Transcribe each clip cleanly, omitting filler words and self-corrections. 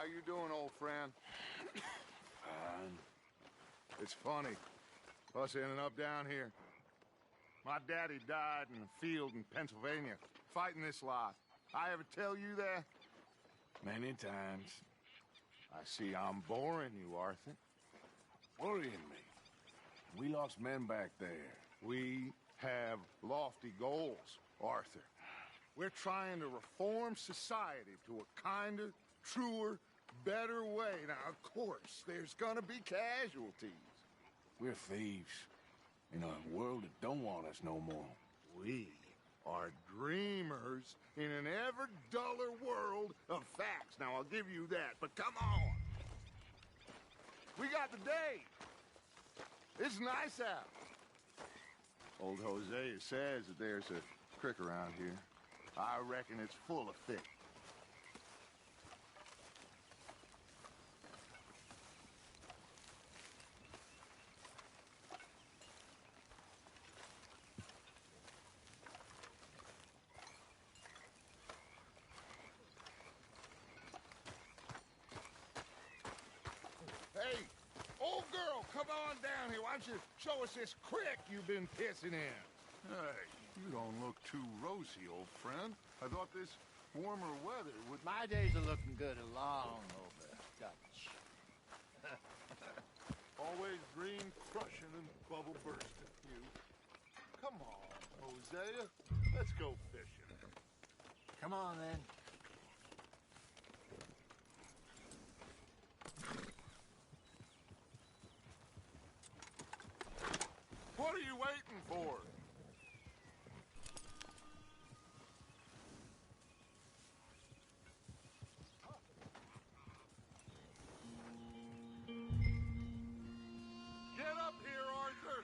you doing, old friend? Fine. It's funny, us ending up down here. My daddy died in a field in Pennsylvania, fighting this lot. I ever tell you that? Many times. I see I'm boring you, Arthur. Worrying me. We lost men back there. We have lofty goals, Arthur. We're trying to reform society to a kinder, truer, better way. Now, of course, there's gonna be casualties. We're thieves. In a world that don't want us no more. We are dreamers in an ever duller world of facts. Now, I'll give you that, but come on. We got the day. It's nice out. Old Hosea says that there's a creek around here. I reckon it's full of fish. Hey, old girl, come on down here. Why don't you show us this creek you've been pissing in? Hey, you don't look too rosy, old friend. I thought this warmer weather would... My days are looking good along over, Dutch. Always green crushing and bubble bursting, you. Come on, Hosea. Let's go fishing. Come on, then. What are you waiting for? Get up here, Arthur!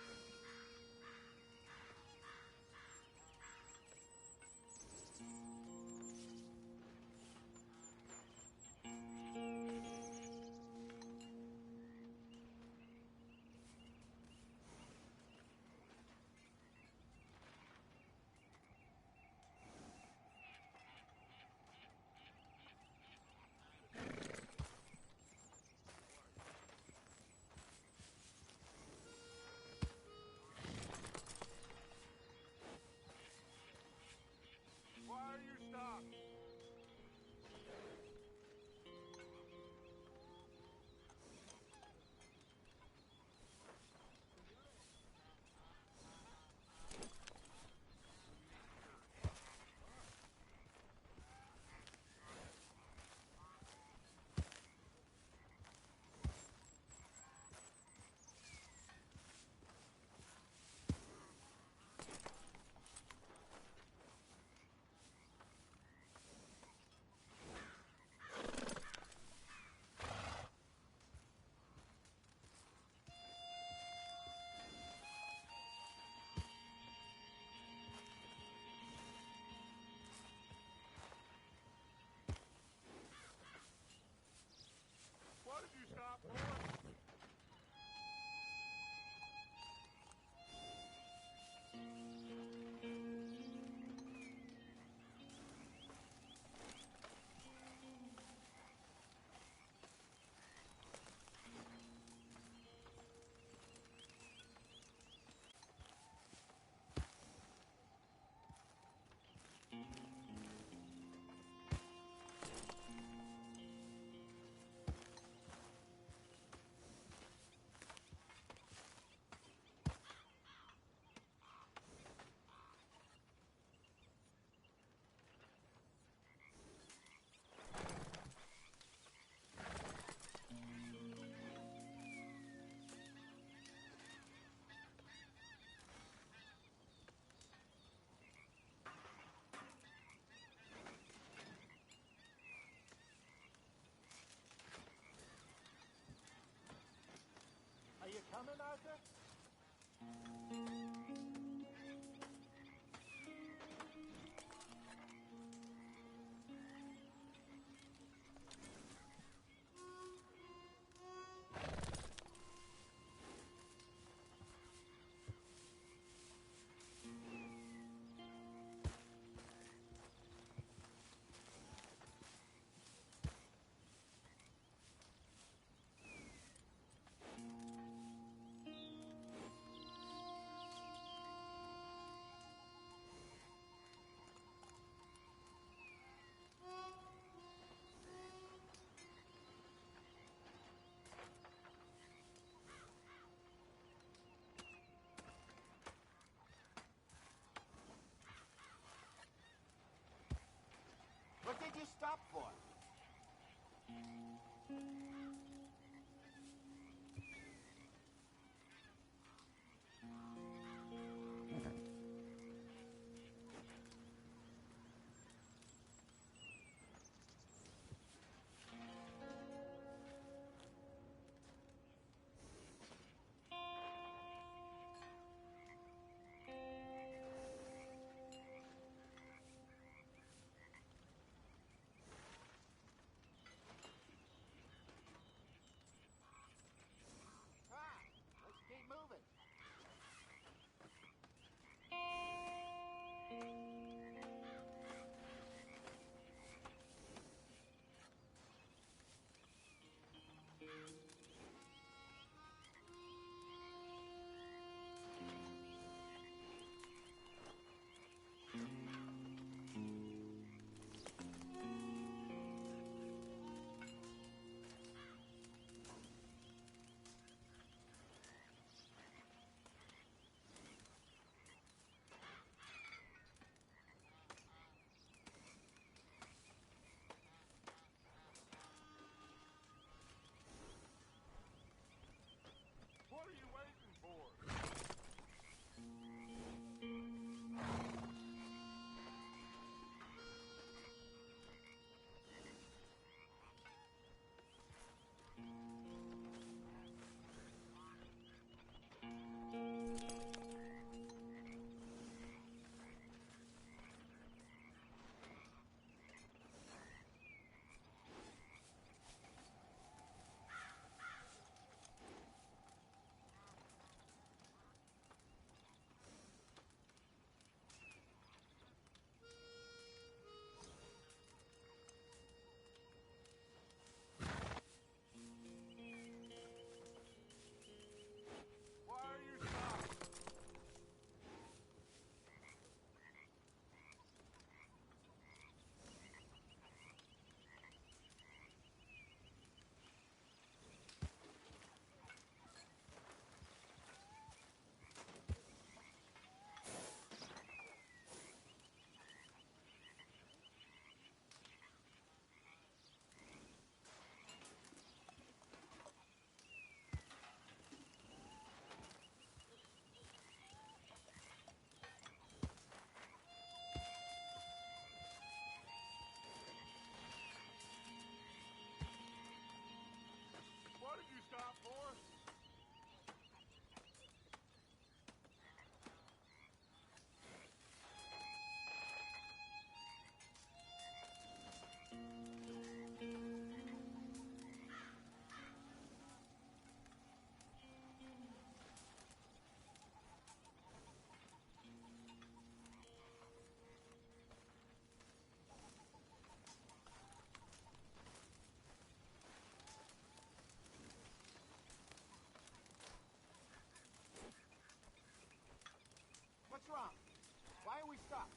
Why are we stopped?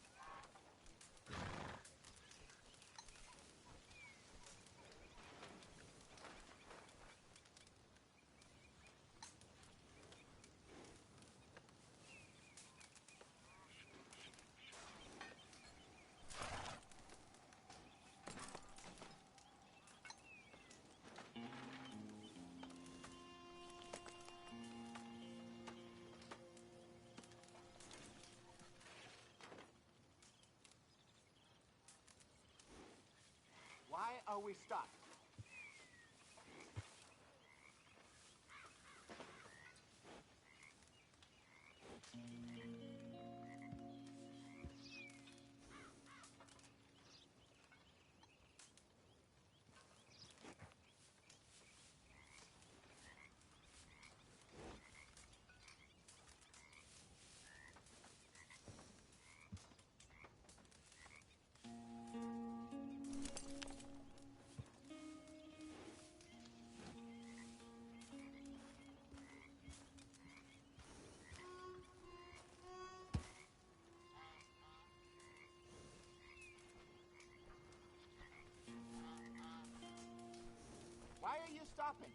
Why are we stopped? Why are you stopping?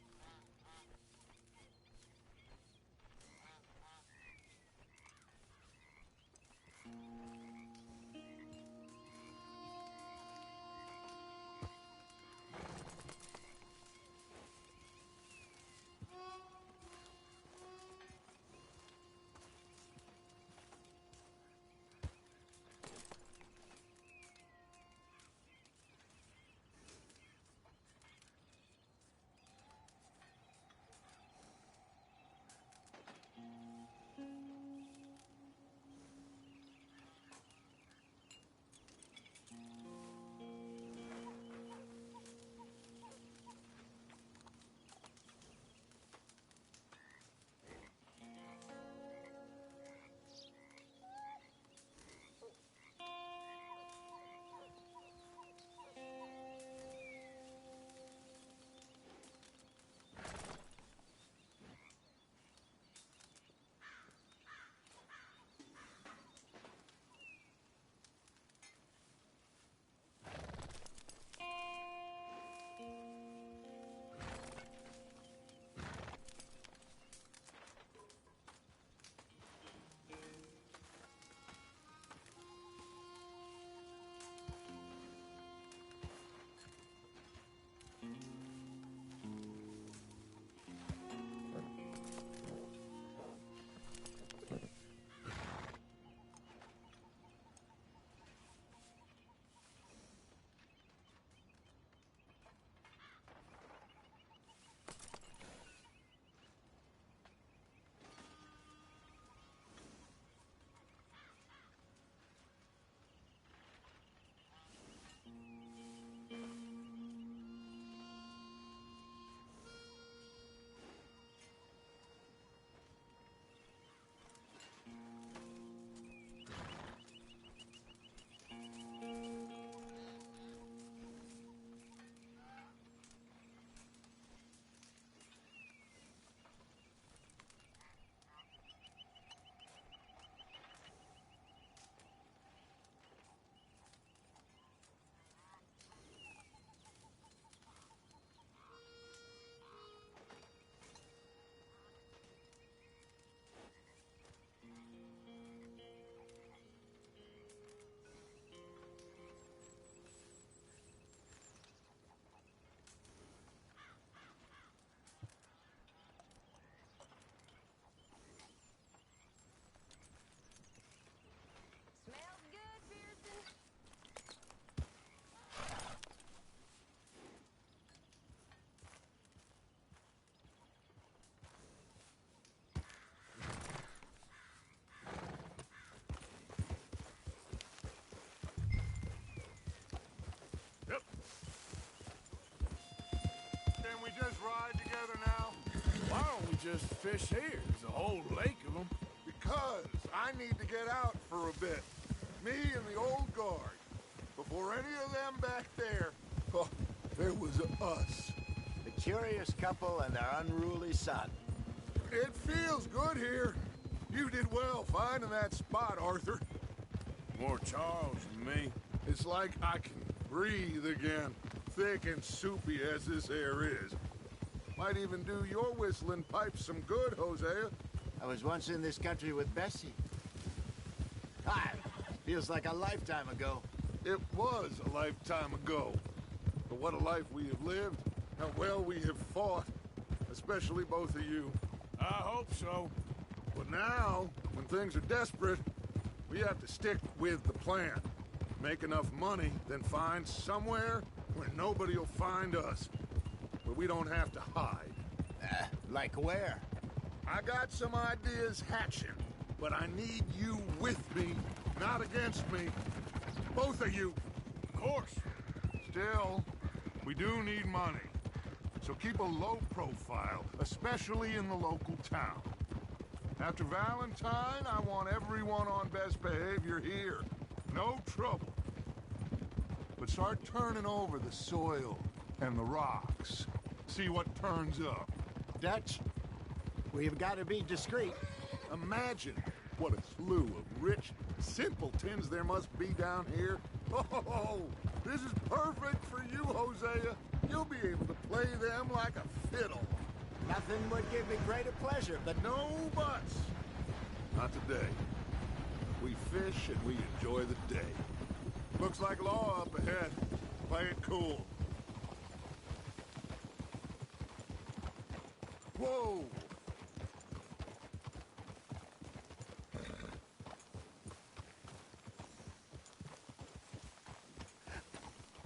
Smells good, Pearson. Yep. Can we just ride together now? Why don't we just fish here? There's a whole lake of them. Because I need to get out for a bit. Me and the old guard. Before any of them back there, oh, there was us. The curious couple and their unruly son. It feels good here. You did well finding that spot, Arthur. More Charles than me. It's like I can breathe again, thick and soupy as this air is. Might even do your whistling pipes some good, Hosea. I was once in this country with Bessie. Hi. Feels like a lifetime ago. It was a lifetime ago. But what a life we have lived. How well we have fought. Especially both of you. I hope so. But now, when things are desperate, we have to stick with the plan. Make enough money, then find somewhere where nobody will find us. Where we don't have to hide. Like where? I got some ideas hatching, but I need you with me, not against me. Both of you. Of course. Still, we do need money. So keep a low profile, especially in the local town. After Valentine, I want everyone on best behavior here. No trouble. But start turning over the soil and the rocks. See what turns up. Dutch, we've got to be discreet. Imagine what a slew of rich simpletons there must be down here. Oh, this is perfect for you, Hosea. You'll be able to play them like a fiddle. Nothing would give me greater pleasure, but No buts. Not today. We fish and we enjoy the day. Looks like law up ahead. Play it cool. Whoa!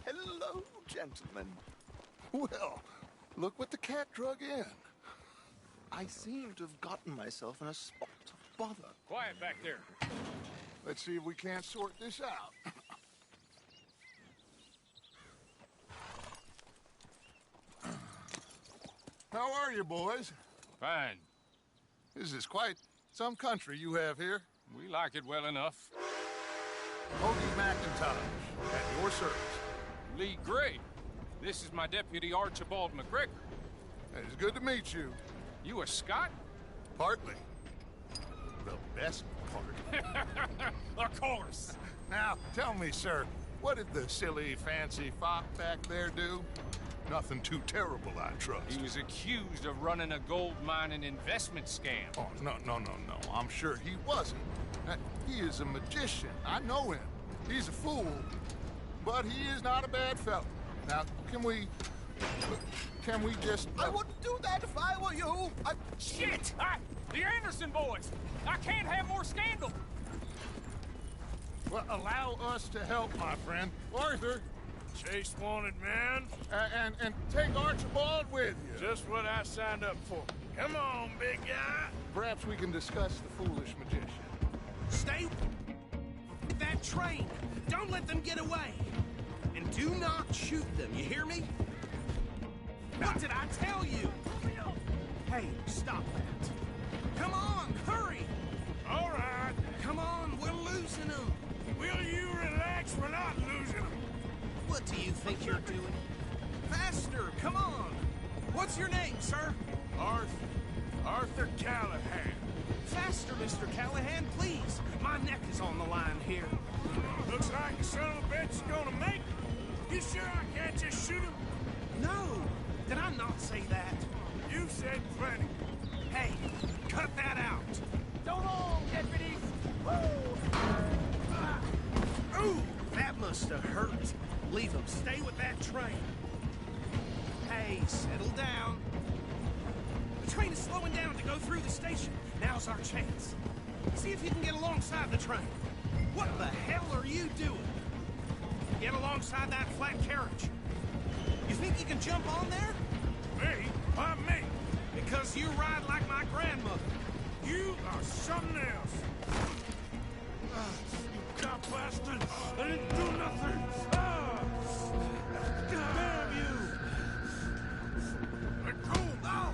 Hello, gentlemen. Well, look what the cat drug in. I seem to have gotten myself in a spot of bother. Quiet back there. Let's see if we can't sort this out. How are you, boys? Fine. This is quite some country you have here. We like it well enough. Hoagie McIntosh, at your service. Lee Gray. This is my deputy Archibald McGregor. It's good to meet you. You a Scot? Partly. The best part. Of course. Now, tell me, sir, what did the silly, fancy fop back there do? Nothing too terrible, I trust. He was accused of running a gold mining investment scam. Oh, no. I'm sure he wasn't. He is a magician. I know him. He's a fool. But he is not a bad fellow. Now, can we just... I wouldn't do that if I were you. Shit! The Anderson boys! I can't have more scandal! Well, allow us to help, my friend. Arthur, Chase wanted man. and take Archibald with you. Just what I signed up for. Come on, big guy. Perhaps we can discuss the foolish magician. Stay with that train. Don't let them get away. And do not shoot them, you hear me? What did I tell you? Hey, stop that. Come on, hurry. All right. Come on, we're losing them. Will you relax? We're not losing them. What do you think you're doing? Faster, come on. What's your name, sir? Arthur Callahan. Faster, Mr. Callahan, please. My neck is on the line here. Looks like the son of a bitch is gonna make it. You sure I can't just shoot him? No, did I not say that? You said plenty. Hey, cut that out. So long, deputies! Ooh, that must have hurt. Leave them. Stay with that train. Hey, settle down. The train is slowing down to go through the station. Now's our chance. See if you can get alongside the train. What the hell are you doing? Get alongside that flat carriage. You think you can jump on there? Me? Why me? Because you ride like my grandmother. You are something else. You cop bastard! I didn't do nothing! Damn you! Let go! Now!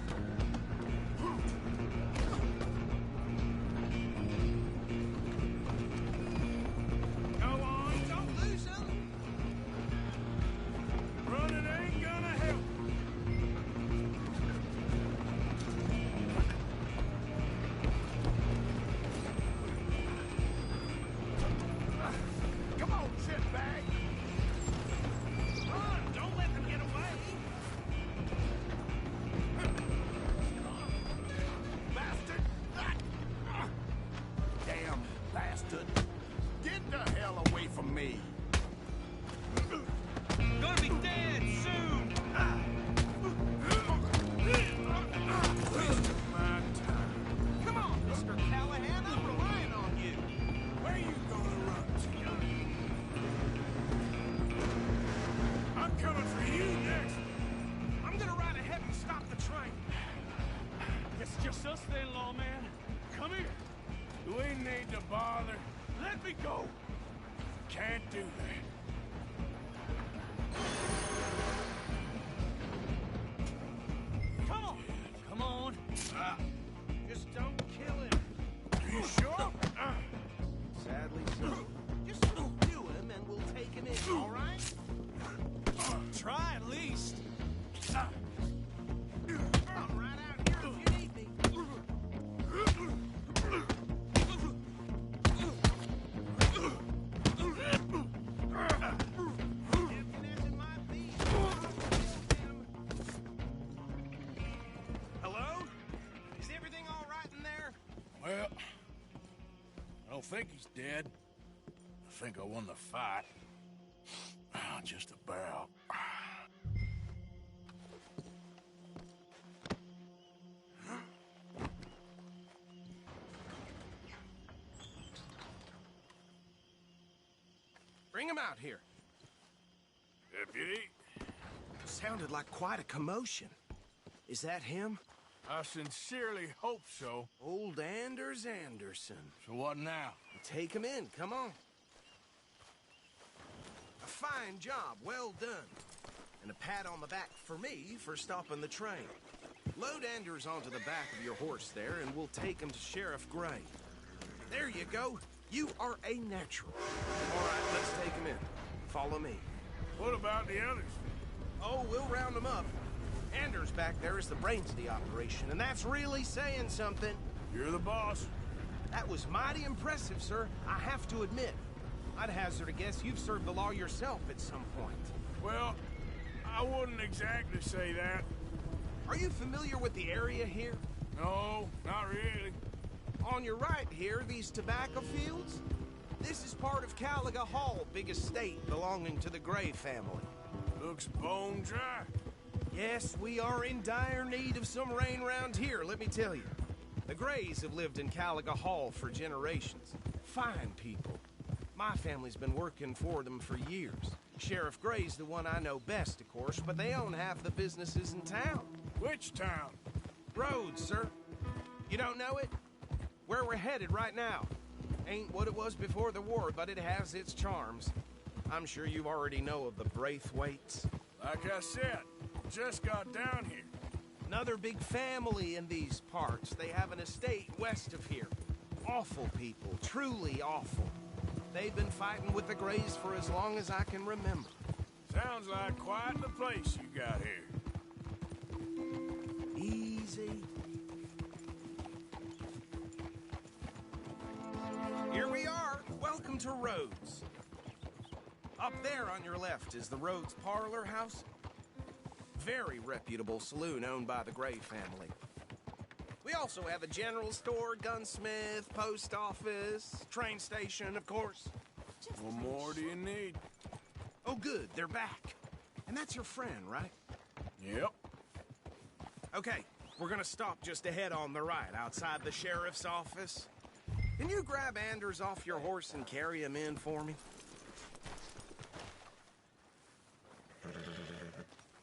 Go on, don't lose them. Running ain't gonna help. bastard! Get the hell away from me! Gonna be dead soon! Wasting my time. Come on, Mr. Callahan, I'm relying on you. Where you gonna run to? I'm coming for you next. I'm gonna ride ahead and stop the train. It's just us then, lawman. Come here. We need to bother. Let me go. Can't do that. Come on! Come on! Just don't kill him. You sure? Sadly so. Just don't do him and we'll take him in, all right? Try at least. I'm right out here if you need me. Improvising my beat. Hello? Is everything all right in there? Well, I don't think he's dead. I think I won the fight. Just about. Bring him out here. Deputy, Sounded like quite a commotion. Is that him? I sincerely hope so. Old Anders Anderson. So what now? Take him in, come on. A fine job, well done. And a pat on the back for me for stopping the train. Load Anders onto the back of your horse there, and we'll take him to Sheriff Gray. There you go. You are a natural. All right, let's take him in. Follow me. What about the others? Oh, we'll round them up. Anders back there is the brains of the operation, and that's really saying something. You're the boss. That was mighty impressive, sir. I have to admit. I'd hazard a guess you've served the law yourself at some point. Well, I wouldn't exactly say that. Are you familiar with the area here? No, not really. On your right here, these tobacco fields? This is part of Caliga Hall, big estate belonging to the Gray family. Looks bone dry. Yes, we are in dire need of some rain round here, let me tell you. The Grays have lived in Caliga Hall for generations. Fine people. My family's been working for them for years. Sheriff Gray's the one I know best, of course, but they own half the businesses in town. Which town? Rhodes, sir. You don't know it? Where we're headed right now. Ain't what it was before the war, but it has its charms. I'm sure you already know of the Braithwaites. Like I said, just got down here. Another big family in these parts. They have an estate west of here. Awful people, truly awful. They've been fighting with the Grays for as long as I can remember. Sounds like quite the place you got here. Easy. Here we are. Welcome to Rhodes. Up there on your left is the Rhodes Parlor House. Very reputable saloon owned by the Gray family. We also have a general store, gunsmith, post office, train station, of course. What more do you need? Oh, good, they're back. And that's your friend, right? Yep. Okay, we're gonna stop just ahead on the right, outside the sheriff's office. Can you grab Anders off your horse and carry him in for me?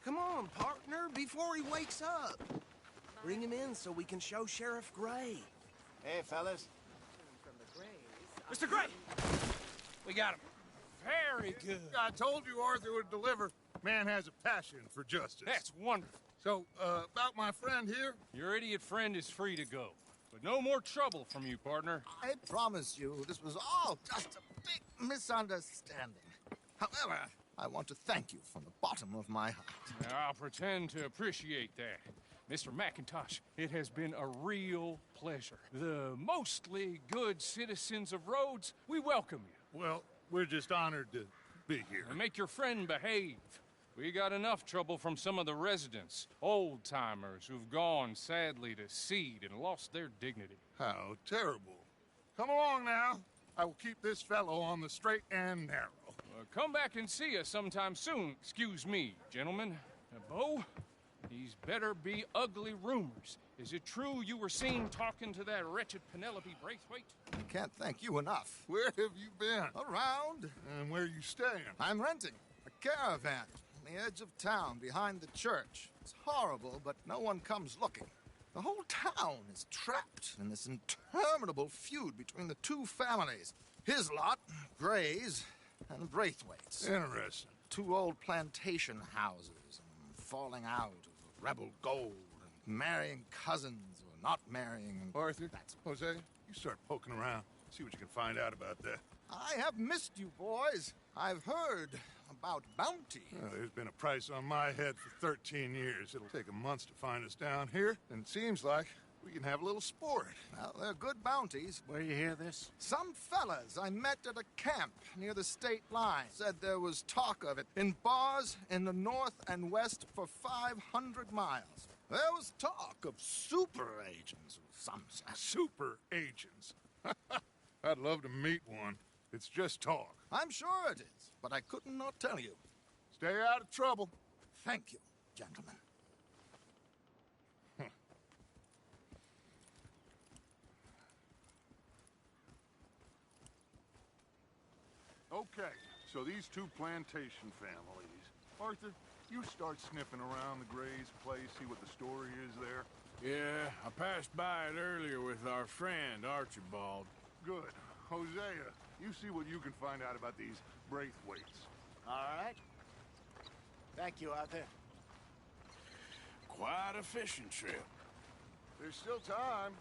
Come on, partner, before he wakes up. Bring him in so we can show Sheriff Gray. Hey, fellas. Mr. Gray! We got him. Very good. I told you Arthur would deliver. Man has a passion for justice. That's wonderful. So, about my friend here? Your idiot friend is free to go. But no more trouble from you, partner. I promise you, this was all just a big misunderstanding. However, I want to thank you from the bottom of my heart. Now, I'll pretend to appreciate that. Mr. McIntosh, it has been a real pleasure. The mostly good citizens of Rhodes, we welcome you. Well, we're just honored to be here. And make your friend behave. We got enough trouble from some of the residents, old-timers who've gone, sadly, to seed and lost their dignity. How terrible. Come along now. I will keep this fellow on the straight and narrow. Come back and see us sometime soon. Excuse me, gentlemen. Bo, these better be ugly rumors. Is it true you were seen talking to that wretched Penelope Braithwaite? I can't thank you enough. Where have you been? Around. And where you staying? I'm renting a caravan on the edge of town behind the church. It's horrible, but no one comes looking. The whole town is trapped in this interminable feud between the two families. His lot, Gray's, and Braithwaite's. Interesting. Two old plantation houses, falling out of rebel gold, and marrying cousins or not marrying. And Arthur, Jose, you start poking around. See what you can find out about that. I have missed you, boys. I've heard about bounty. Well, there's been a price on my head for 13 years. It'll take 'em months to find us down here, and it seems like we can have a little sport. Well, they're good bounties. Where you hear this? Some fellas I met at a camp near the state line said there was talk of it in bars in the north and west for 500 miles. There was talk of super agents, some said. Super agents. I'd love to meet one. It's just talk. I'm sure it is, but I couldn't not tell you. Stay out of trouble. Thank you, gentlemen. Okay, so these two plantation families. Arthur, you start sniffing around the Gray's place, see what the story is there. Yeah, I passed by it earlier with our friend, Archibald. Good. Hosea, you see what you can find out about these Braithwaites. All right. Thank you, Arthur. Quite a fishing trip. There's still time.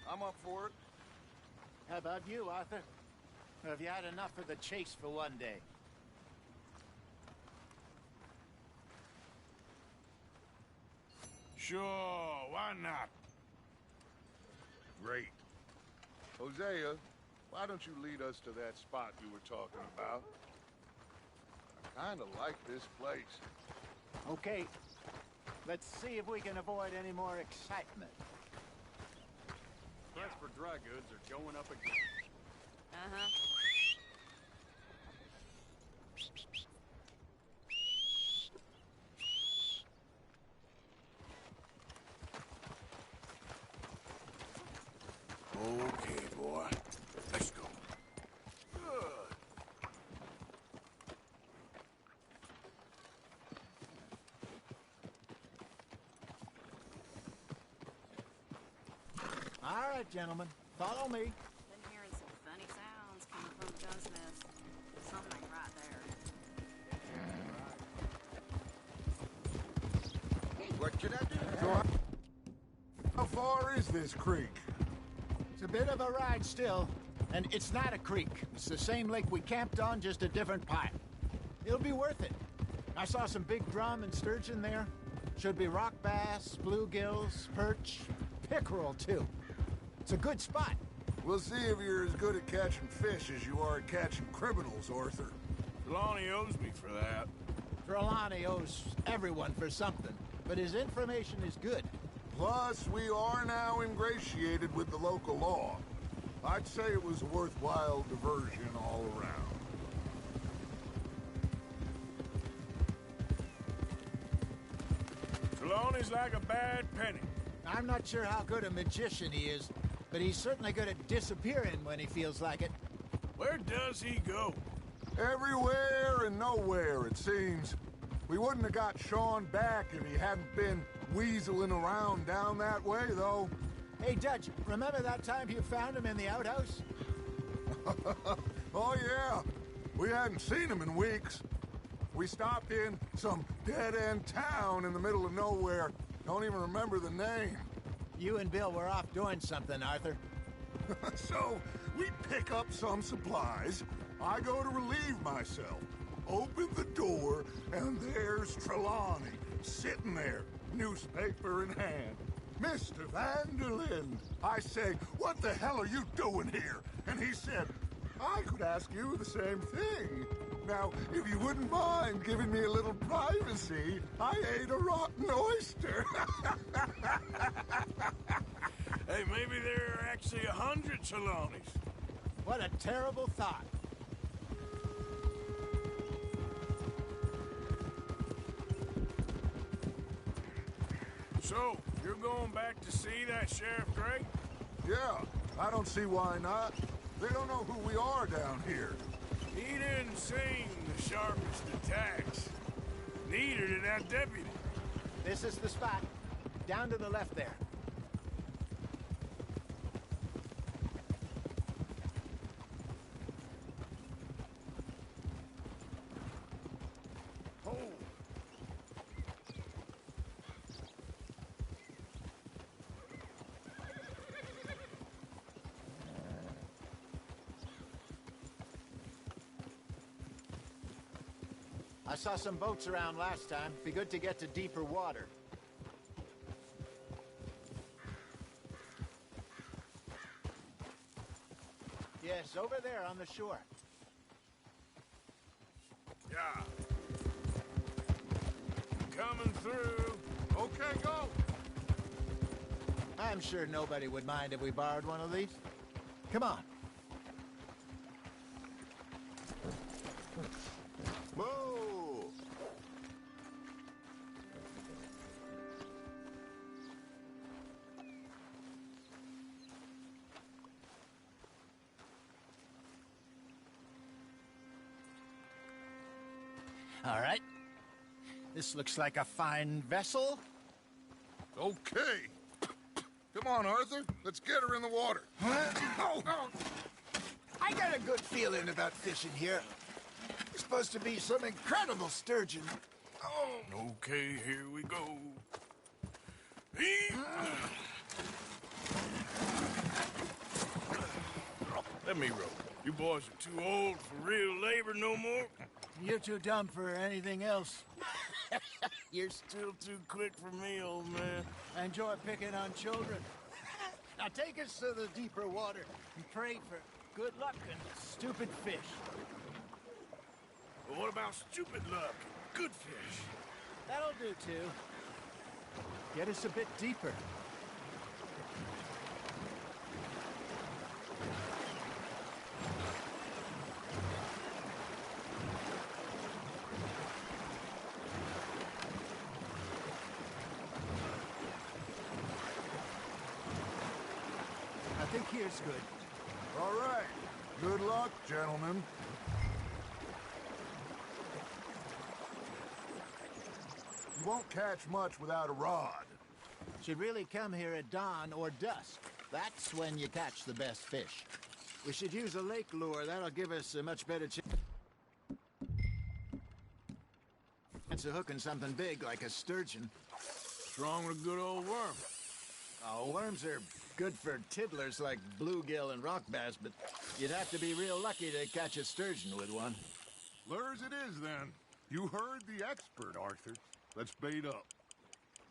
I'm up for it. How about you, Arthur? Or have you had enough of the chase for one day? Sure, why not? Great. Hosea, why don't you lead us to that spot you were talking about? I kinda like this place. Okay. Let's see if we can avoid any more excitement. Price for dry goods are going up again. Uh-huh. Okay, boy. Let's go. Good. All right, gentlemen. Follow me. Been hearing some funny sounds coming from the gunsmiths. Something ain't right there. What can I do? How far is this creek? It's a bit of a ride still, and it's not a creek. It's the same lake we camped on, just a different pipe. It'll be worth it. I saw some big drum and sturgeon there. Should be rock bass, bluegills, perch, pickerel, too. It's a good spot. We'll see if you're as good at catching fish as you are at catching criminals, Arthur. Trelawney owes me for that. Trelawney owes everyone for something, but his information is good. Plus, we are now ingratiated with the local law. I'd say it was a worthwhile diversion all around. Trelawney's like a bad penny. I'm not sure how good a magician he is, but he's certainly good at disappearing when he feels like it. Where does he go? Everywhere and nowhere, it seems. We wouldn't have got Sean back if he hadn't been weaseling around down that way, though. Hey, Dutch, remember that time you found him in the outhouse? Oh, yeah. We hadn't seen him in weeks. We stopped in some dead-end town in the middle of nowhere. Don't even remember the name. You and Bill were off doing something, Arthur. So, we pick up some supplies. I go to relieve myself. Open the door, and there's Trelawney, sitting there, newspaper in hand. Mr. Vanderlyn. I say, what the hell are you doing here? And he said, I could ask you the same thing. Now, if you wouldn't mind giving me a little privacy, I ate a rotten oyster. Hey, maybe there are actually 100 Trelawneys. What a terrible thought. So, you're going back to see that Sheriff Gray? Yeah, I don't see why not. They don't know who we are down here. He didn't seem the sharpest attacks. Neither did that deputy. This is the spot. Down to the left there. Oh. I saw some boats around last time. Be good to get to deeper water. Yes, over there on the shore. Yeah. Coming through. Okay, go! I'm sure nobody would mind if we borrowed one of these. Come on. Whoa! All right. This looks like a fine vessel. Okay. Come on, Arthur. Let's get her in the water. Oh, I got a good feeling about fishing here. There's supposed to be some incredible sturgeon. Oh. Okay, here we go. Let me row. You boys are too old for real labor no more. You're too dumb for anything else. You're still too quick for me, old man. I enjoy picking on children. Now take us to the deeper water and pray for good luck and stupid fish. But what about stupid luck and good fish? That'll do, too. Get us a bit deeper. I think here's good. All right. Good luck, gentlemen. You won't catch much without a rod. Should really come here at dawn or dusk. That's when you catch the best fish. We should use a lake lure. That'll give us a much better chance of hooking something big like a sturgeon. What's wrong with a good old worm? Oh, worms are good for tiddlers like bluegill and rock bass, but you'd have to be real lucky to catch a sturgeon with one. Lures it is, then. You heard the expert, Arthur. Let's bait up.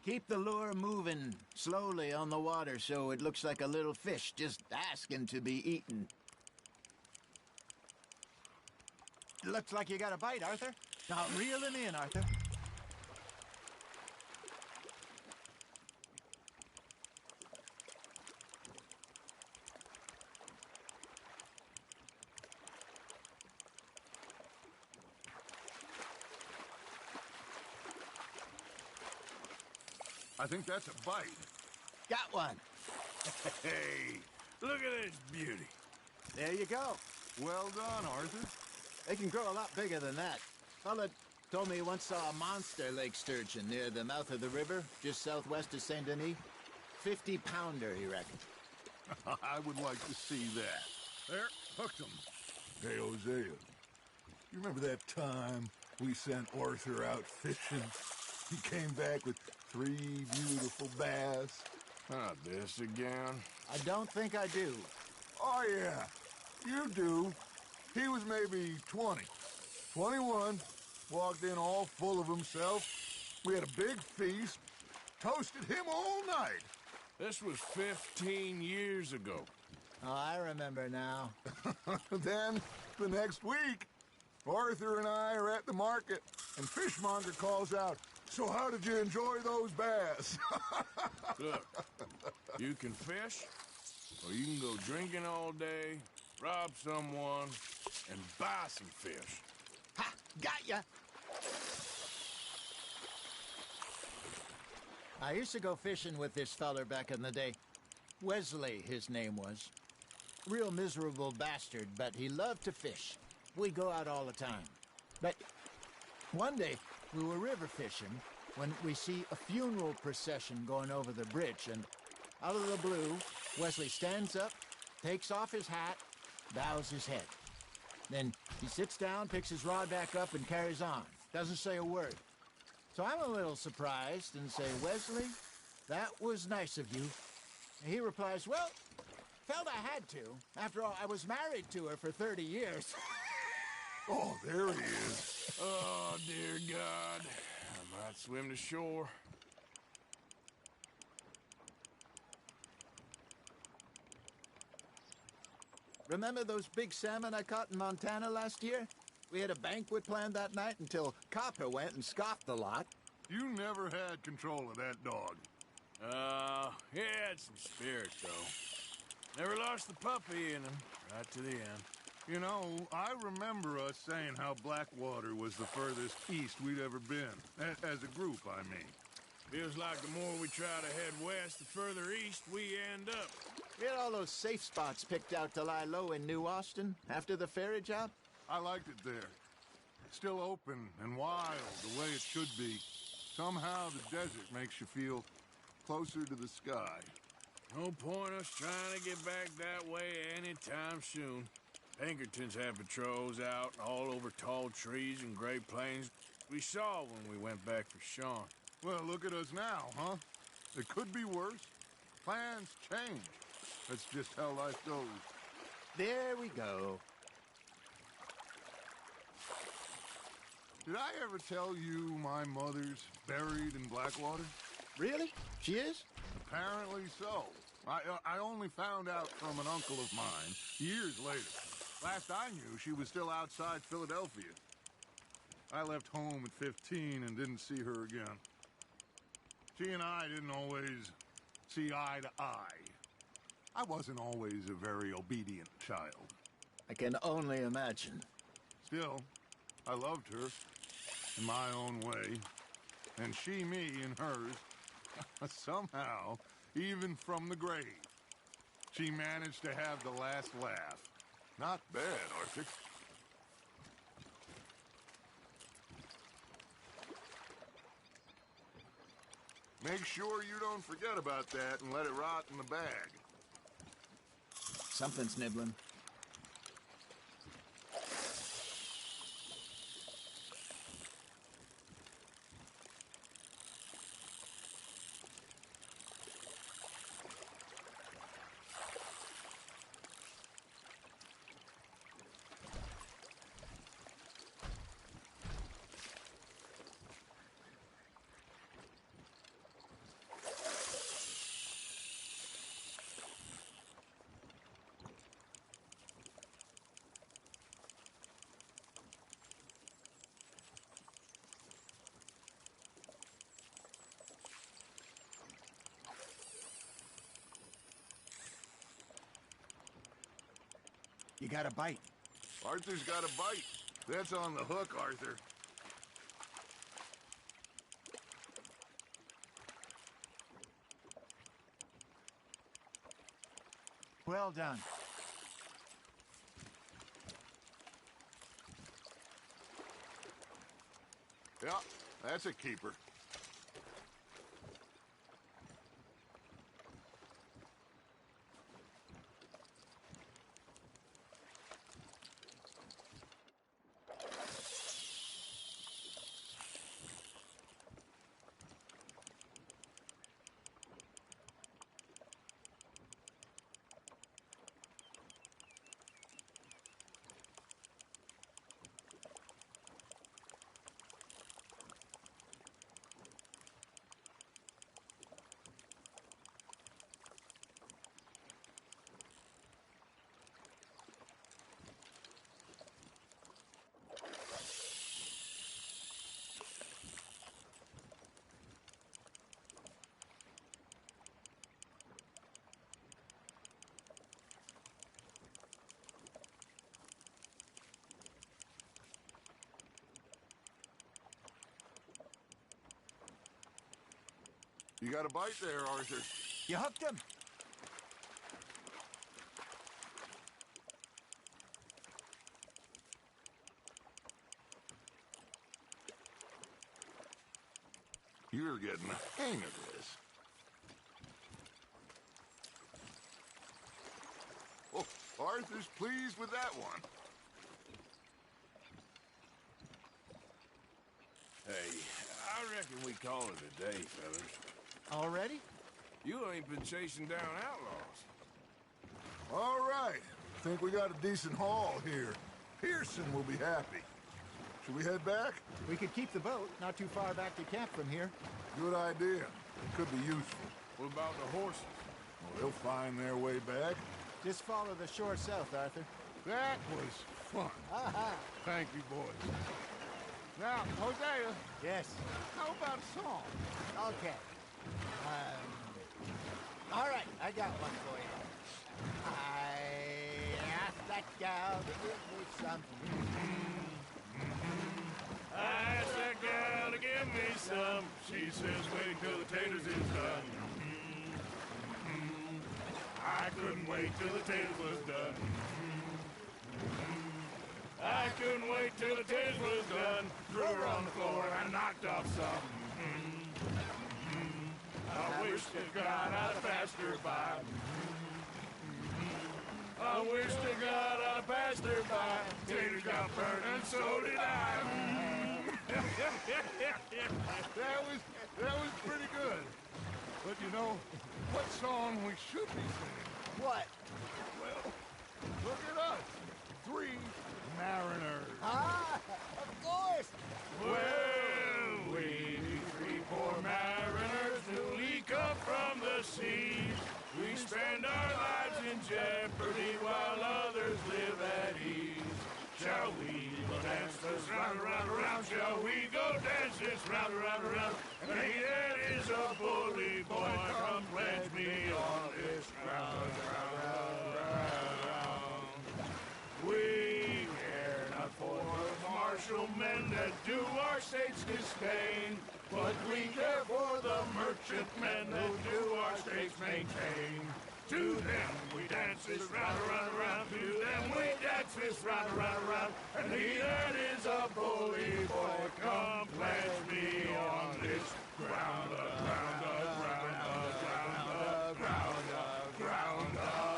Keep the lure moving slowly on the water so it looks like a little fish just asking to be eaten. Looks like you got a bite, Arthur. Now reel him in, Arthur. I think that's a bite. Got one. Hey, look at this beauty. There you go. Well done, Arthur. They can grow a lot bigger than that. Fella told me he once saw a monster lake sturgeon near the mouth of the river, just southwest of Saint Denis. 50-pounder, he reckoned. I would like to see that. There, hooked him. Hey, Hosea, you remember that time we sent Arthur out fishing? He came back with 3 beautiful bass. Not this again. I don't think I do. Oh, yeah, you do. He was maybe 20, 21, walked in all full of himself. We had a big feast, toasted him all night. This was 15 years ago. Oh, I remember now. Then, the next week, Arthur and I are at the market, and Fishmonger calls out, "So how did you enjoy those bass?" Look, you can fish, or you can go drinking all day, rob someone, and buy some fish. Ha! Got ya! I used to go fishing with this feller back in the day. Wesley, his name was. Real miserable bastard, but he loved to fish. We go out all the time. But one day, we were river fishing when we see a funeral procession going over the bridge, and out of the blue, Wesley stands up, takes off his hat, bows his head. Then he sits down, picks his rod back up, and carries on. Doesn't say a word. So I'm a little surprised and say, Wesley, that was nice of you. And he replies, well, felt I had to. After all, I was married to her for 30 years. Oh, there he is. Oh, dear God. I might swim to shore. Remember those big salmon I caught in Montana last year? We had a banquet planned that night until Copper went and scoffed the lot. You never had control of that dog. He had some spirit, though. Never lost the puppy in him, right to the end. You know, I remember us saying how Blackwater was the furthest east we'd ever been. As a group, I mean. Feels like the more we try to head west, the further east we end up. We had all those safe spots picked out to lie low in New Austin after the ferry job. I liked it there. Still open and wild, the way it should be. Somehow the desert makes you feel closer to the sky. No point us trying to get back that way anytime soon. Pinkertons have patrols out all over tall trees and Great Plains. We saw when we went back for Sean. Well, look at us now, huh? It could be worse. Plans change. That's just how life goes. There we go. Did I ever tell you my mother's buried in Blackwater? Really? She is? Apparently so. I only found out from an uncle of mine years later. Last I knew, she was still outside Philadelphia. I left home at 15 and didn't see her again. She and I didn't always see eye to eye. I wasn't always a very obedient child. I can only imagine. Still, I loved her in my own way, and she me in hers. Somehow, even from the grave, she managed to have the last laugh. Not bad, Arthur. Make sure you don't forget about that and let it rot in the bag. Something's nibbling. You got a bite. Arthur's got a bite. That's on the hook, Arthur. Well done. Yeah, that's a keeper. You got a bite there, Arthur. You hooked him? You're getting the hang of this. Oh, Arthur's pleased with that one. Hey, I reckon we call it a day, fellas. Already? You ain't been chasing down outlaws. All right. Think we got a decent haul here. Pearson will be happy. Should we head back? We could keep the boat, not too far back to camp from here. Good idea. It could be useful. What about the horses? Well, they'll find their way back. Just follow the shore south, Arthur. That was fun. Thank you, boys. Now, Hosea, Yes. how about a song? Okay. All right, I got one for you. I asked that gal to give me some. I asked that gal to give me some. She says wait till the taters is done. I couldn't wait till the taters was done. I couldn't wait till the taters was done. Threw her on the floor and knocked off some. I wish to God I'd have passed her by. I wish to God I'd have passed her by. Taters got burned and so did I. That was pretty good. But you know, what song we should be singing? What? Well, look at us. 3 mariners. Ah, of course. Well, we 3 poor mariners newly come from the seas. We spend our lives in jeopardy while others live at ease. Shall we go dance this round, around, around? Shall we go dance this round, around, around? And he that is a bully boy, come pledge me on this ground, ground. We care not for the martial men that do our state's disdain, but we care for the merchant men that do our state's maintain. To them we dance this round, around, around. To them we dance this round, around, around. And he that is a bully boy, come pledge me on this ground, ground, ground, ground, ground, ground, ground.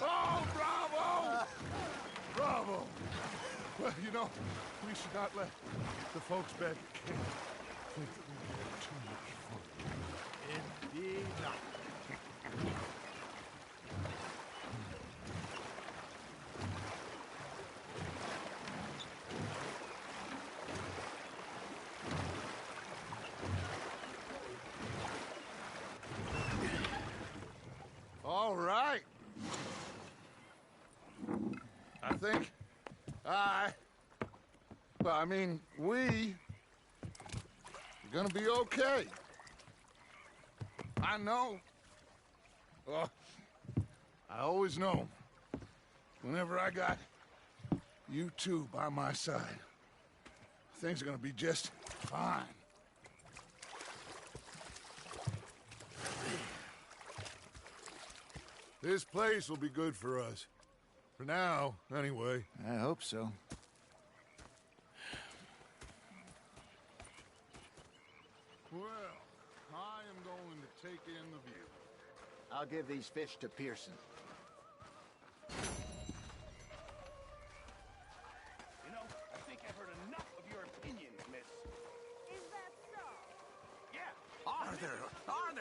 Oh, bravo! Bravo! Well, you know, we should not let the folks back at camp think that we had too much fun. Indeed not. All right. I think we are gonna be okay. I know. Oh, I always know. Whenever I got you two by my side, things are gonna be just fine. This place will be good for us. For now, anyway. I hope so. Well, I am going to take in the view. I'll give these fish to Pearson. You know, I think I've heard enough of your opinions, miss. Is that so? Yeah. Arthur,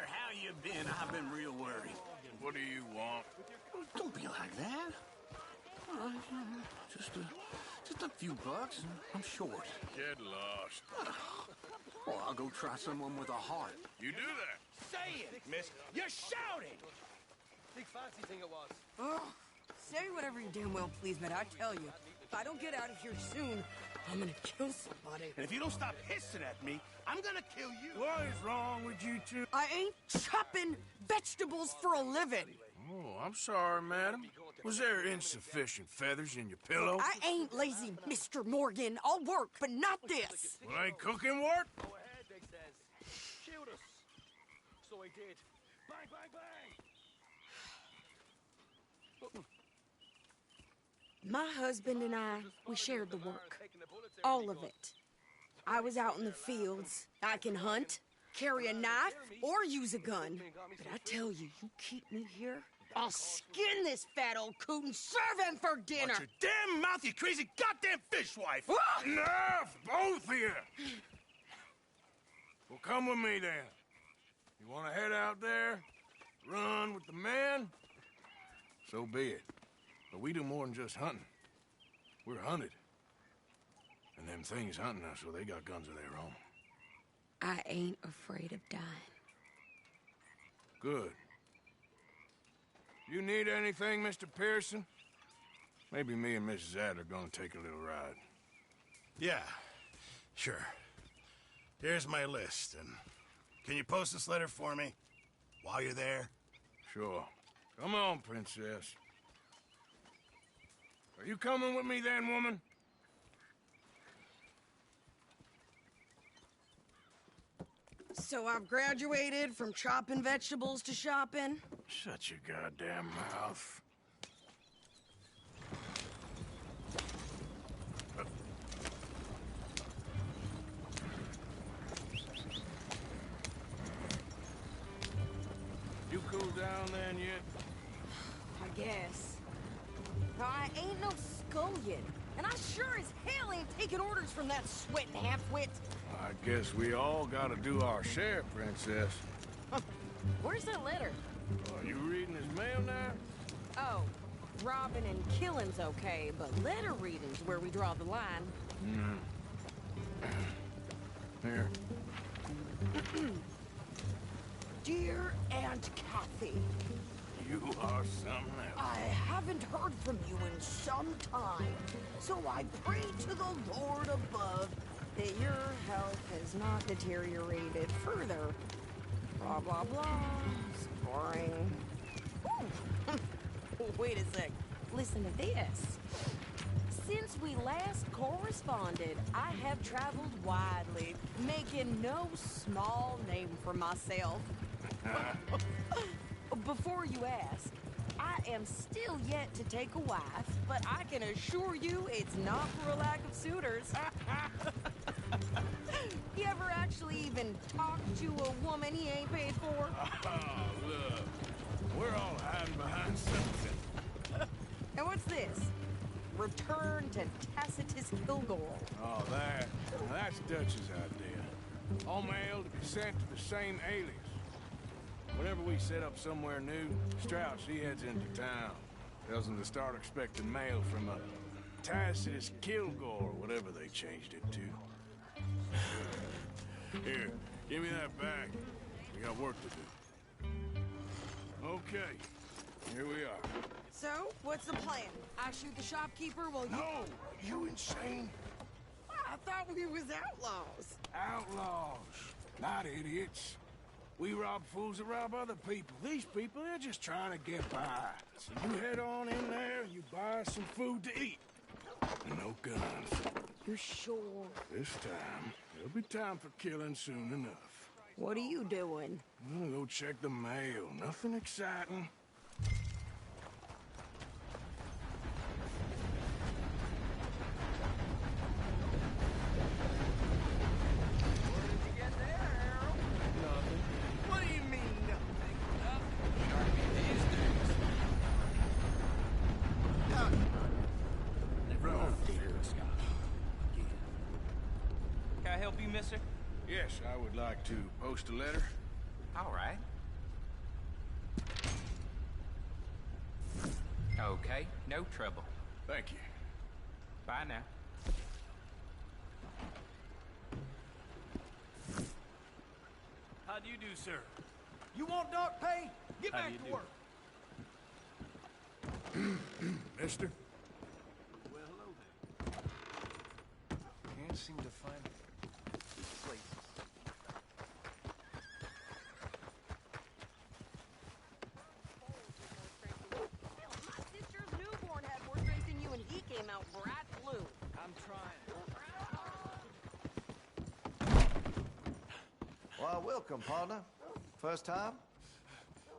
how you been? I've been real worried. What do you want? Don't be like that. All right, just a few bucks. I'm short. Get lost. Oh, I'll go try someone with a heart. You do that. Say it, miss. You're shouting. Big fancy thing it was. Oh, say whatever you damn well please, but I tell you, if I don't get out of here soon, I'm gonna kill somebody. And if you don't stop hissing at me, I'm gonna kill you. What is wrong with you two? I ain't chopping vegetables for a living. Oh, I'm sorry, madam. Was there insufficient feathers in your pillow? I ain't lazy, Mr. Morgan. I'll work, but not this. Well, ain't cooking work? know he did. Bang, bang, bang! My husband and I, we shared the work. All of it. I was out in the fields. I can hunt, carry a knife, or use a gun. But I tell you, you keep me here, I'll skin this fat old coot and serve him for dinner. Watch your damn mouth, you crazy goddamn fishwife! Ah! Enough, both of you! Well, come with me then. You want to head out there, run with the men? So be it. But we do more than just hunting. We're hunted. And them things hunting us, so they got guns of their own. I ain't afraid of dying. Good. You need anything, Mr. Pearson? Maybe me and Mrs. Ad are gonna take a little ride. Yeah, sure. Here's my list, and can you post this letter for me while you're there? Sure. Come on, Princess. Are you coming with me then, woman? So I've graduated from chopping vegetables to shopping? Shut your goddamn mouth. You cool down then yet? I guess. I ain't no scullion, and I sure as hell ain't taking orders from that sweating half-wit. I guess we all gotta do our share, Princess. Where's that letter? Are you reading his mail now? Oh, robbing and killing's okay, but letter reading's where we draw the line. Here. Dear Aunt Kathy, You are something else. I haven't heard from you in some time, so I pray to the Lord above that your health has not deteriorated further. Blah, blah, blah. It's boring. Ooh. Wait a sec. Listen to this. Since we last corresponded, I have traveled widely, making no small name for myself. Before you ask, I am still yet to take a wife, but I can assure you it's not for a lack of suitors. You ever actually even talk to a woman he ain't paid for? Oh, look. We're all hiding behind something. And what's this? Return to Tacitus Kilgore. Oh, that's Dutch's idea. All mail to be sent to the same alias. Whenever we set up somewhere new, Strauss, he heads into town. Tells them to start expecting mail from a Tacitus Kilgore, whatever they changed it to. Here, give me that back. We got work to do. Okay, here we are. So, what's the plan? I shoot the shopkeeper while you... No! You insane? I thought we was outlaws. Outlaws, not idiots. We rob fools that rob other people. These people, they're just trying to get by. So you head on in there, you buy some food to eat. No guns. You sure? This time, there'll be time for killing soon enough. What are you doing? I'm gonna go check the mail. Nothing exciting. What do you mean, nothing? Nothing. Sharpie these days. Never mind. Can I help you, mister? Yes, I would like to post a letter. All right. Okay, no trouble. Thank you. Bye now. How do you do, sir? You want dark pay? Get back to work. Mister? Well, hello there. Can't seem to find this place. My sister's newborn had more strength than you, and he came out bright blue. I'm trying. Why, welcome, partner. First time?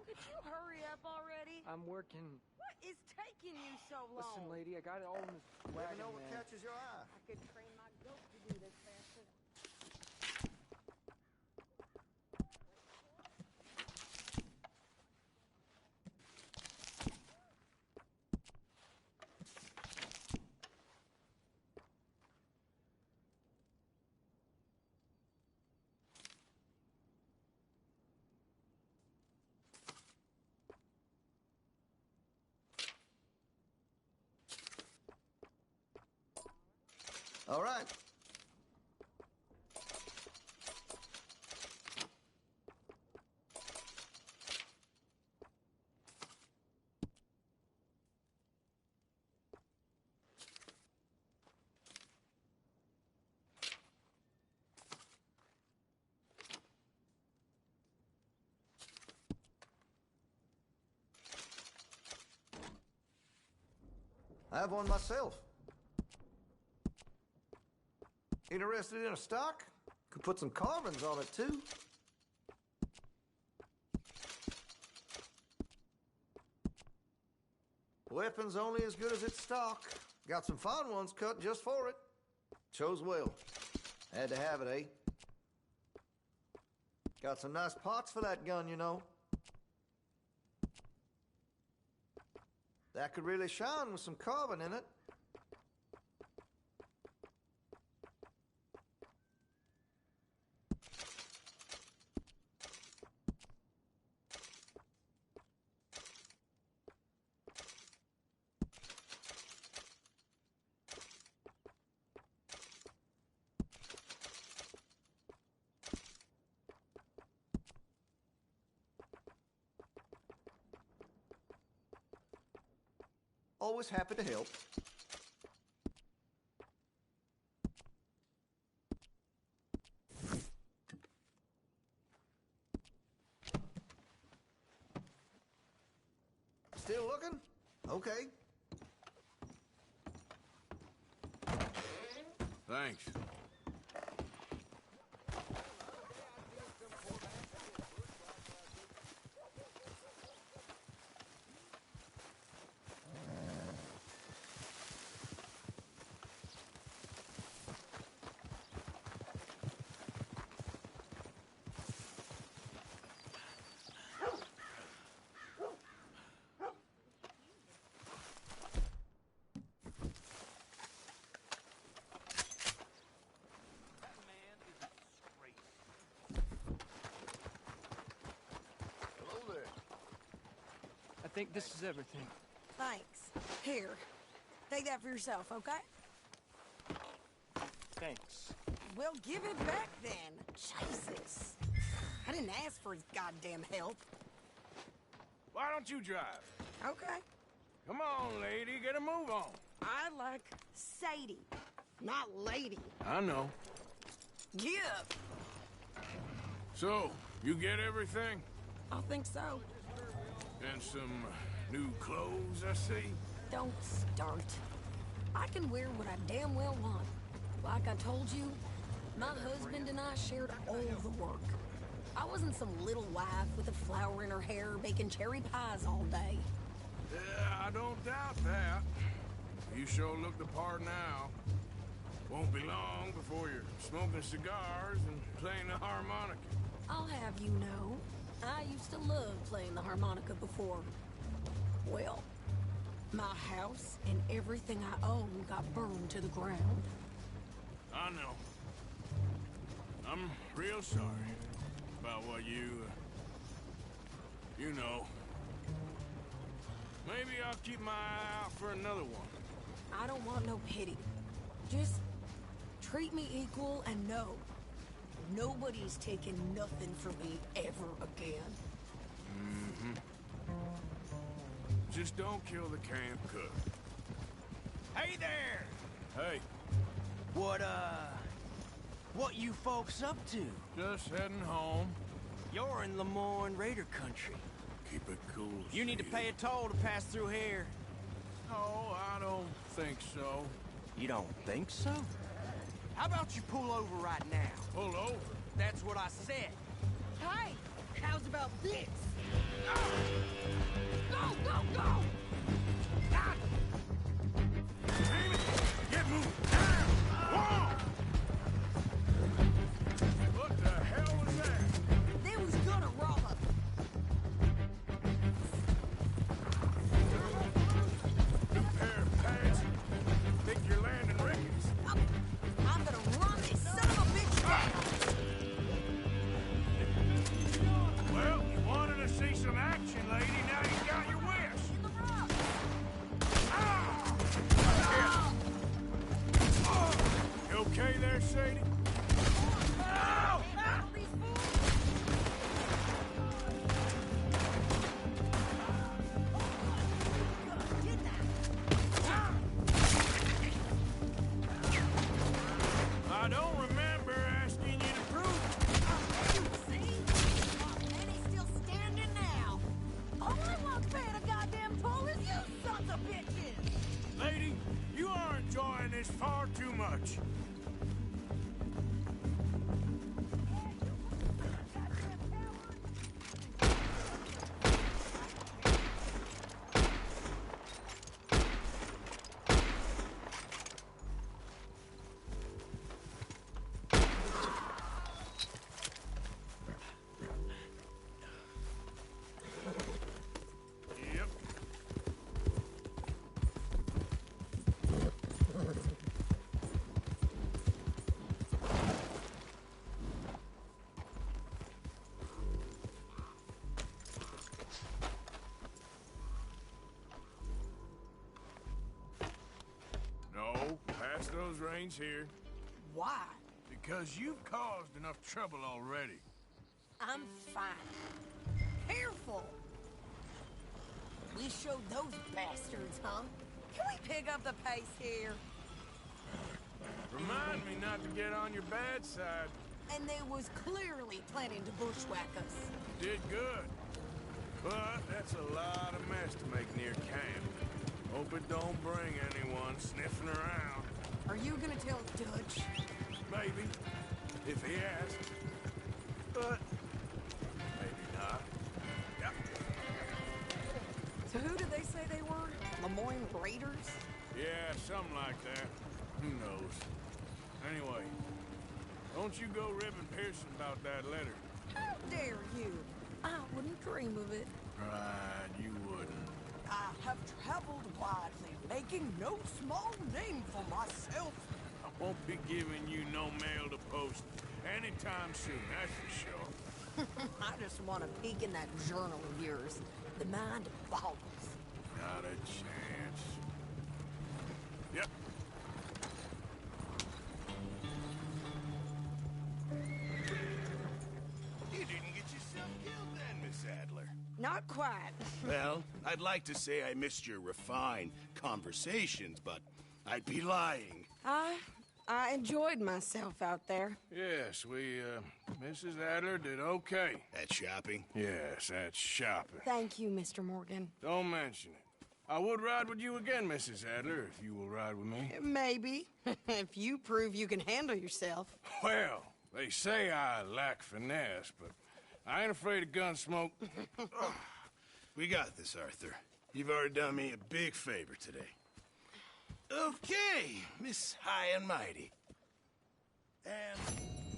Could you hurry up already? I'm working. What is taking you so long? Listen, lady, I got it all in this wagon, Never know what man. catches your eye. I could train my goat to do this faster. All right. I have one myself. Interested in a stock? Could put some carbons on it, too. Weapon's only as good as its stock. Got some fine ones cut just for it. Chose well. Had to have it, eh? Got some nice parts for that gun, you know. That could really shine with some carbon in it. Always happy to help. Still looking? Okay. Thanks. I think this is everything. Thanks. Here. Take that for yourself, okay? Thanks. Well, give it back then. Jesus. I didn't ask for his goddamn help. Why don't you drive? Okay. Come on, lady, get a move on. I like Sadie, not lady. I know. Get up. So, you get everything? I think so. And some new clothes, I see? Don't start. I can wear what I damn well want. Like I told you, my husband and I shared all the work. I wasn't some little wife with a flower in her hair baking cherry pies all day. Yeah, I don't doubt that. You sure look the part now. Won't be long before you're smoking cigars and playing the harmonica. I'll have you know, I used to love playing the harmonica before. Well, my house and everything I own got burned to the ground. I know. I'm real sorry about what you know. Maybe I'll keep my eye out for another one. I don't want no pity. Just treat me equal and know nobody's taking nothing from me ever again. Mm-hmm. Just don't kill the camp cook. Hey there! Hey. What you folks up to? Just heading home. You're in Lemoyne Raider country. Keep it cool. You need to pay a toll to pass through here. No, I don't think so. You don't think so? How about you pull over right now? Pull over? That's what I said. Hey, How's about this? Go, go, go! Ah! Damn it! Get moving! Down! Whoa! What the hell was that? They was gonna rob us. New pair of pants? Think you're landing rickets? I'm gonna run this son of a bitch down. Well, you wanted to see some action, lady. Now you got your wish. You okay there, Sadie? Ow! Ow! These I don't remember asking you to prove See? And he's still standing now. Only one's paying a goddamn toll is you sons of bitches! it. Lady, you are enjoying this far too much. Yep. No, pass those reins here. Why? Because you've caused enough trouble already. I'm fine. Careful! We showed those bastards, huh? Can we pick up the pace here? Remind me not to get on your bad side. And they was clearly planning to bushwhack us. Did good. But that's a lot of mess to make near camp. Hope it don't bring anyone sniffing around. Are you gonna tell Dutch? Maybe. If he asks. But maybe not. Yep. So who did they say they were? Lemoyne Raiders? Yeah, something like that. Who knows? Anyway, don't you go ribbing Pearson about that letter. How dare you? I wouldn't dream of it. Right, you wouldn't. I have traveled widely, making no small name for myself. I won't be giving you no mail to post anytime soon, that's for sure. I just want to peek in that journal of yours. The mind boggles. Not a chance. Yep. You didn't get yourself killed then, Miss Adler. Not quite. Well, I'd like to say I missed your refined conversations, but I'd be lying. I enjoyed myself out there. Yes, Mrs. Adler did okay. At shopping? Yes, that's shopping. Thank you, Mr. Morgan. Don't mention it. I would ride with you again, Mrs. Adler, if you will ride with me. Maybe. If you prove you can handle yourself. Well, they say I lack finesse, but I ain't afraid of gun smoke. We got this, Arthur. You've already done me a big favor today. Okay, Miss High and Mighty. And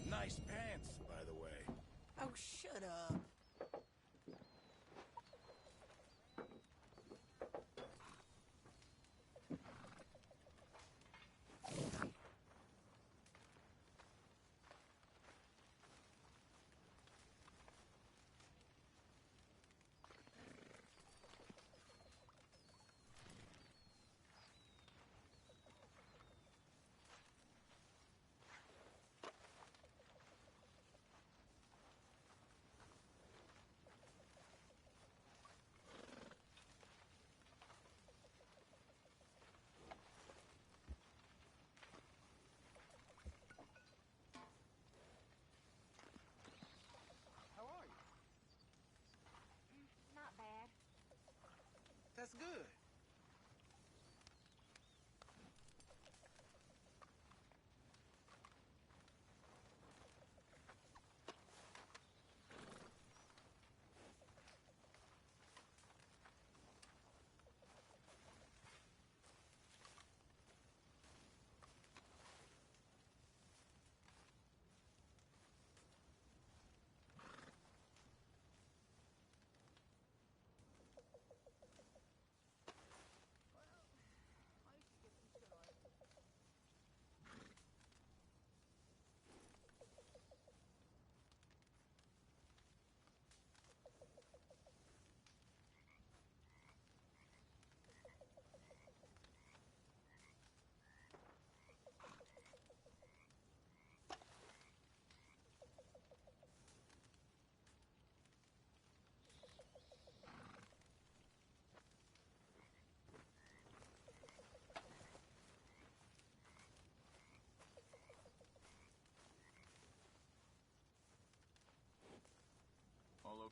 nice pants, by the way. Oh, shut up.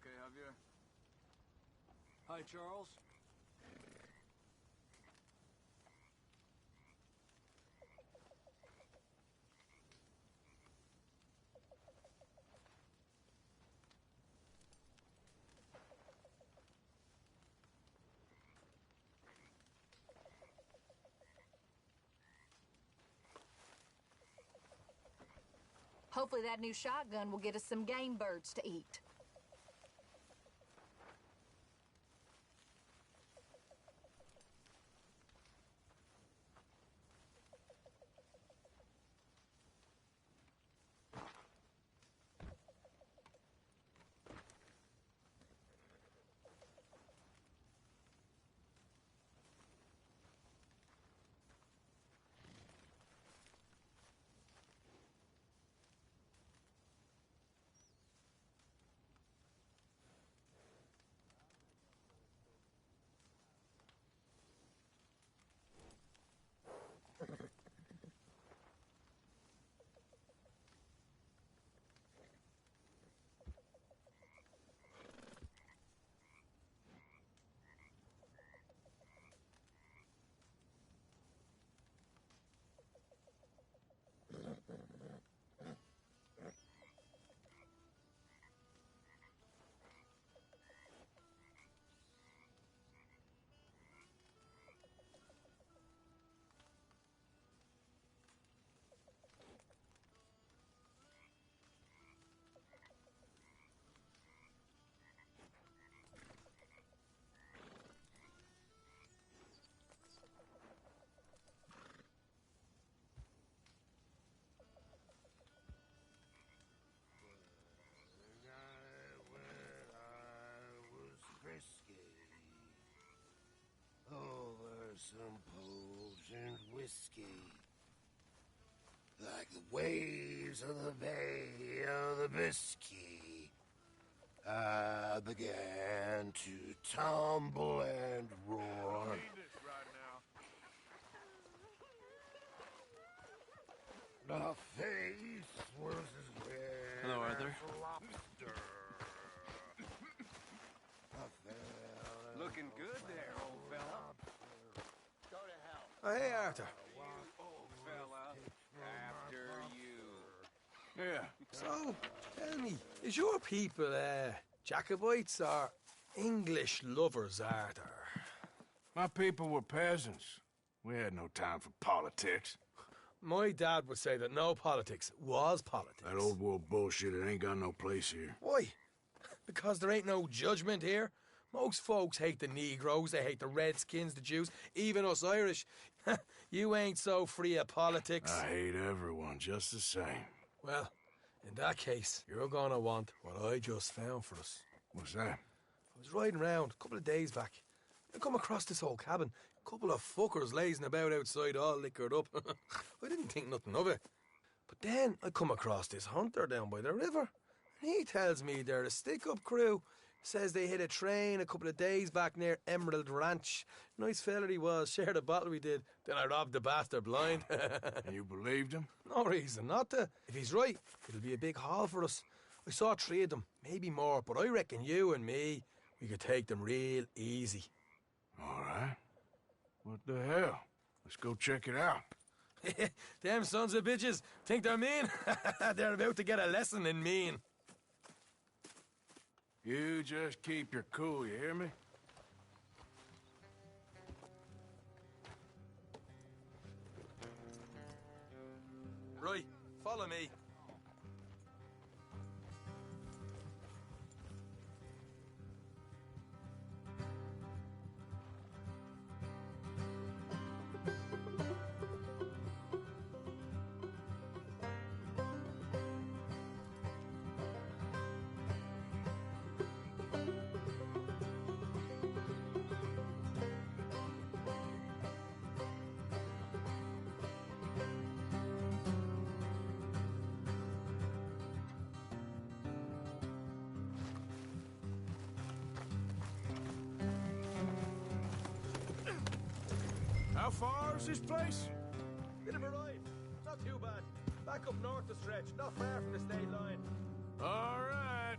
okay, Javier? Hi, Charles. Hopefully that new shotgun will get us some game birds to eat. Over some potent whiskey, like the waves of the Bay of the Biscay, I began to tumble and roar. I need this right now. The face was as red Hello, Arthur. as a lobster. Looking good there, old fella. Go to hell. Oh, hey, Arthur. Old fella. After you. Yeah. So, tell me, is your people, Jacobites or English lovers, Arthur? My people were peasants. We had no time for politics. My dad would say that no politics was politics. That old world bullshit, it ain't got no place here. Why? Because there ain't no judgment here. Most folks hate the Negroes, they hate the Redskins, the Jews, even us Irish. You ain't so free of politics. I hate everyone just the same. Well, in that case, you're gonna want what I just found for us. What's that? I was riding around a couple of days back. I come across this old cabin. A couple of fuckers lazing about outside all liquored up. I didn't think nothing of it. But then I come across this hunter down by the river. And he tells me they're a stick-up crew. Says they hit a train a couple of days back near Emerald Ranch. Nice fella he was, shared a bottle we did. Then I robbed the bastard blind. And you believed him? No reason not to. If he's right, it'll be a big haul for us. I saw 3 of them, maybe more, but I reckon you and me, we could take them real easy. All right. What the hell? Let's go check it out. Them sons of bitches think they're mean. They're about to get a lesson in mean. You just keep your cool, you hear me? Right, follow me. How far is this place? Bit of a ride. Not too bad. Back up north the stretch, not far from the state line. All right.